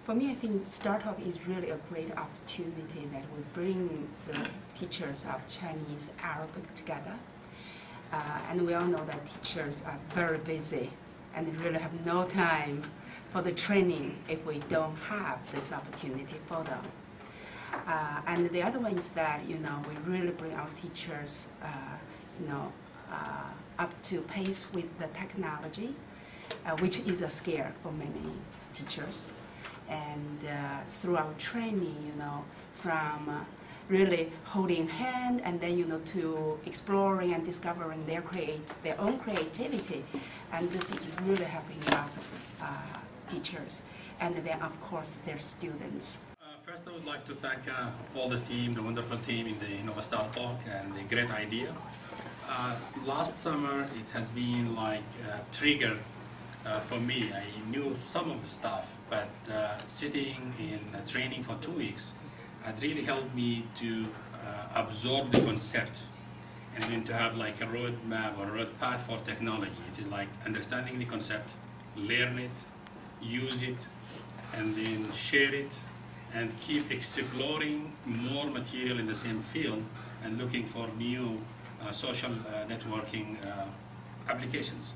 For me, I think STARTALK is really a great opportunity that will bring the teachers of Chinese, Arabic together. And we all know that teachers are very busy and really have no time for the training if we don't have this opportunity for them. And the other one is that, we really bring our teachers, up to pace with the technology, which is a scare for many teachers. And through our training, from really holding hand and then, to exploring and discovering their own creativity. And this is really helping lots of teachers. And then, of course, their students. First, I would like to thank all the team, the wonderful team in the NOVAStartalk, and the great idea. Last summer, it has been like a trigger for me. I knew some of the stuff, but sitting in training for 2 weeks had really helped me to absorb the concept and then to have like a roadmap or a road path for technology. It is like understanding the concept, learn it, use it, and then share it, and keep exploring more material in the same field and looking for new social networking applications.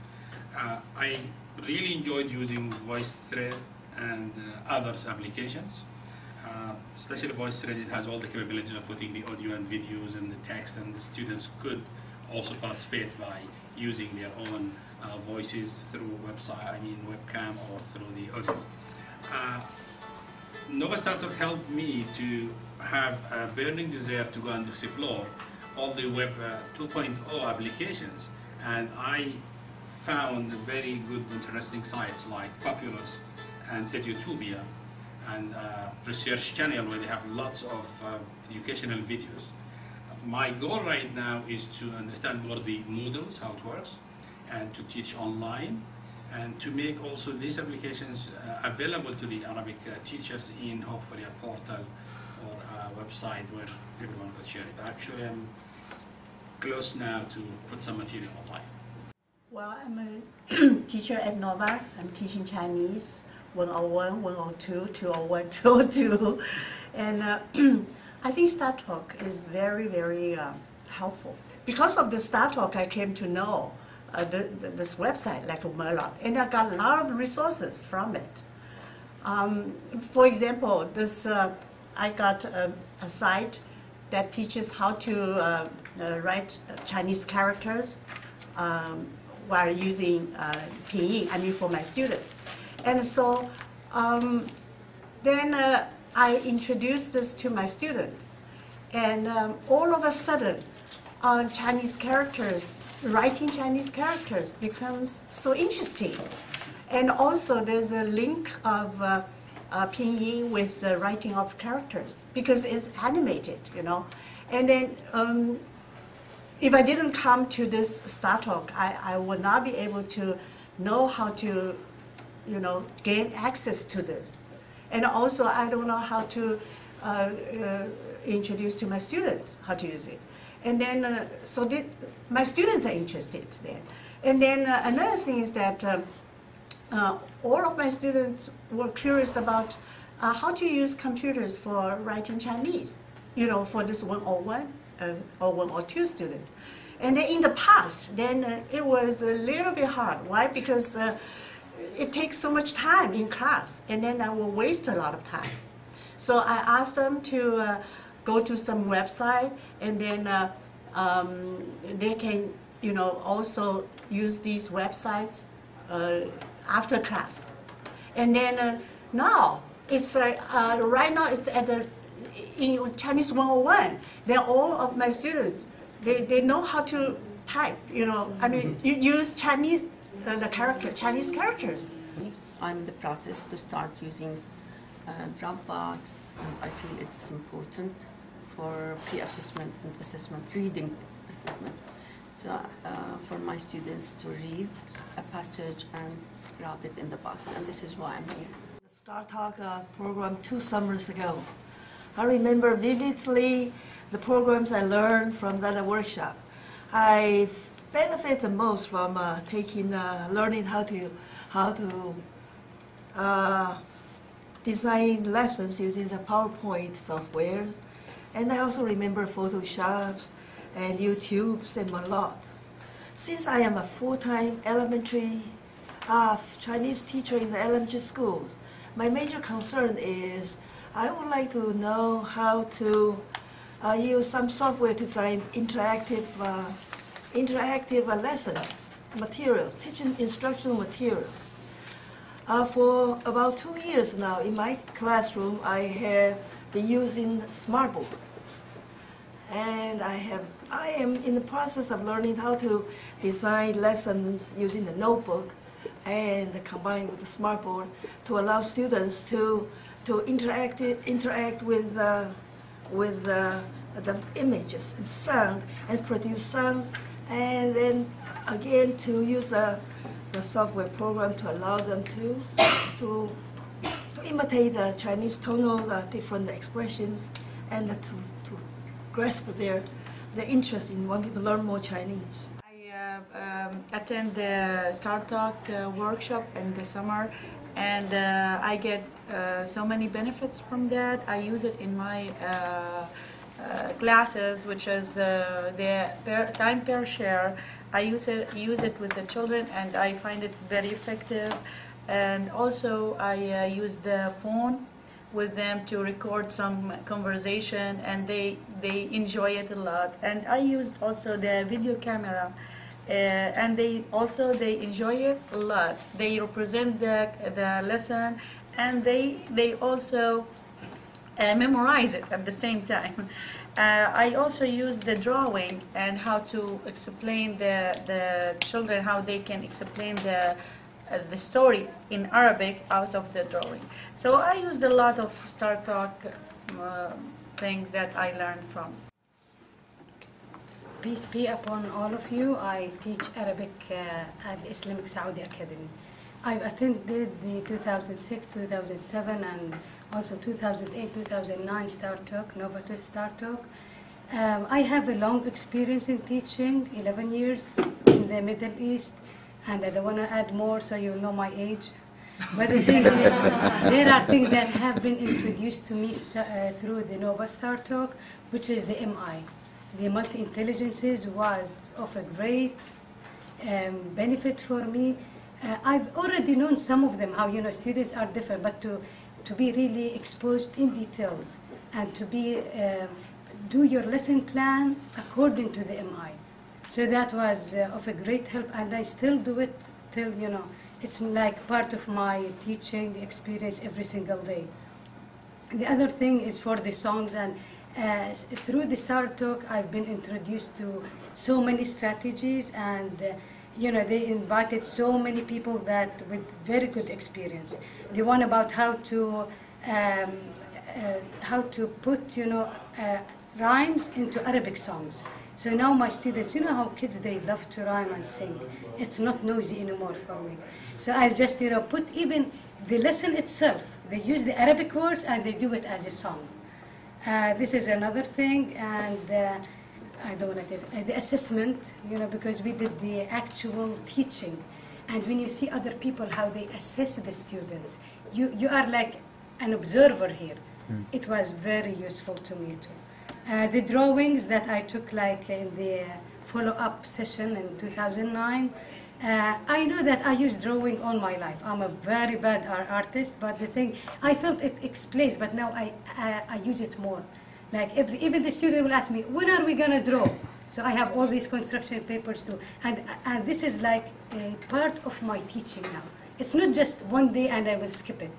I really enjoyed using VoiceThread and others applications. Especially VoiceThread, it has all the capabilities of putting the audio and videos and the text, and the students could also participate by using their own voices through webcam or through the audio. NOVAStartalk helped me to have a burning desire to go and explore all the Web 2.0 applications, and I found very good, interesting sites like Populars and Edutopia and Research Channel, where they have lots of educational videos. My goal right now is to understand more the Moodles, how it works, and to teach online, and to make also these applications available to the Arabic teachers in hopefully a portal or a website where everyone could share it. Actually, I'm close now to put some material online. Well, I'm a teacher at NOVA. I'm teaching Chinese 101, 102, 201, 202. And I think STARTALK is very, very helpful. Because of the STARTALK, I came to know this website like Merlock, and I got a lot of resources from it. For example, I got a site that teaches how to write Chinese characters while using pinyin, for my students. And so then I introduced this to my student, and all of a sudden, Chinese characters, writing Chinese characters becomes so interesting. And also there's a link of pinyin with the writing of characters because it's animated, And then if I didn't come to this STARTALK, I would not be able to know how to, gain access to this. And also I don't know how to introduce to my students how to use it. And then, my students are interested then. And then another thing is that all of my students were curious about how to use computers for writing Chinese, for this 101 or 102 students. And then in the past, then it was a little bit hard. Why? Because it takes so much time in class, and then I will waste a lot of time. So I asked them to go to some website, and then they can, also use these websites after class. And then now it's right now it's at in Chinese 101. Then all of my students they know how to type. You use Chinese Chinese characters. I'm in the process to start using Dropbox, and I feel it's important for pre-assessment and assessment, reading assessment. So for my students to read a passage and drop it in the box, and this is why I'm here. The STARTALK program 2 summers ago. I remember vividly the programs I learned from that workshop. I benefit the most from learning how to design lessons using the PowerPoint software. And I also remember Photoshops and YouTubes and a lot. Since I am a full-time elementary Chinese teacher in the elementary school, my major concern is I would like to know how to use some software to design interactive lesson material, teaching instructional material. For about 2 years now, in my classroom, I have been using Smartboard. And I am in the process of learning how to design lessons using the notebook and combine with the Smartboard to allow students to interact with the images and sound and produce sounds, and then again to use the software program to allow them to imitate the Chinese tonal different expressions and to grasp their interest in wanting to learn more Chinese. I attend the STARTALK workshop in the summer, and I get so many benefits from that. I use it in my classes, which is the time per share. I use it with the children, and I find it very effective. And also I use the phone with them to record some conversation, and they enjoy it a lot. And I used also the video camera, and they enjoy it a lot. They represent the lesson, and they also memorize it at the same time. I also use the drawing and how to explain the children how they can explain the story in Arabic out of the drawing. So I used a lot of STARTALK things that I learned from. Peace be upon all of you. I teach Arabic at the Islamic Saudi Academy. I've attended the 2006, 2007, and also 2008, 2009 STARTALK, NOVAStartalk. I have a long experience in teaching, 11 years in the Middle East, and I don't want to add more so you know my age. But the thing is, there are things that have been introduced to me through the NOVAStartalk, which is the MI. The multi-intelligences was of a great benefit for me. I've already known some of them, how students are different, but to be really exposed in details and to be do your lesson plan according to the MI. So that was of a great help, and I still do it till, it's like part of my teaching experience every single day. The other thing is for the songs, and through the STARTALK, I've been introduced to so many strategies, and they invited so many people that with very good experience. The one about how to put rhymes into Arabic songs. So now my students, how kids, they love to rhyme and sing. It's not noisy anymore for me. So I just put even the lesson itself. They use the Arabic words and they do it as a song. This is another thing, and I don't want to tell the assessment, because we did the actual teaching, and when you see other people how they assess the students, you are like an observer here. It was very useful to me too. The drawings that I took like in the follow-up session in 2009, I know that I use drawing all my life. I'm a very bad artist, but the thing, I felt it explains, but now I use it more. Like even the student will ask me, when are we gonna draw? So I have all these construction papers too. And this is like a part of my teaching now. It's not just one day and I will skip it.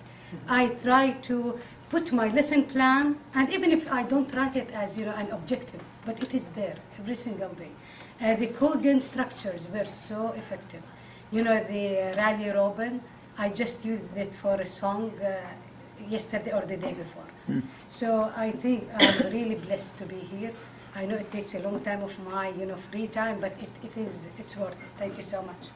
I try to put my lesson plan, and even if I don't write it as an objective, but it is there every single day. The coding structures were so effective. The Rally Robin, I just used it for a song yesterday or the day before. So I think I'm really blessed to be here. I know it takes a long time of my free time, but it's worth it. Thank you so much.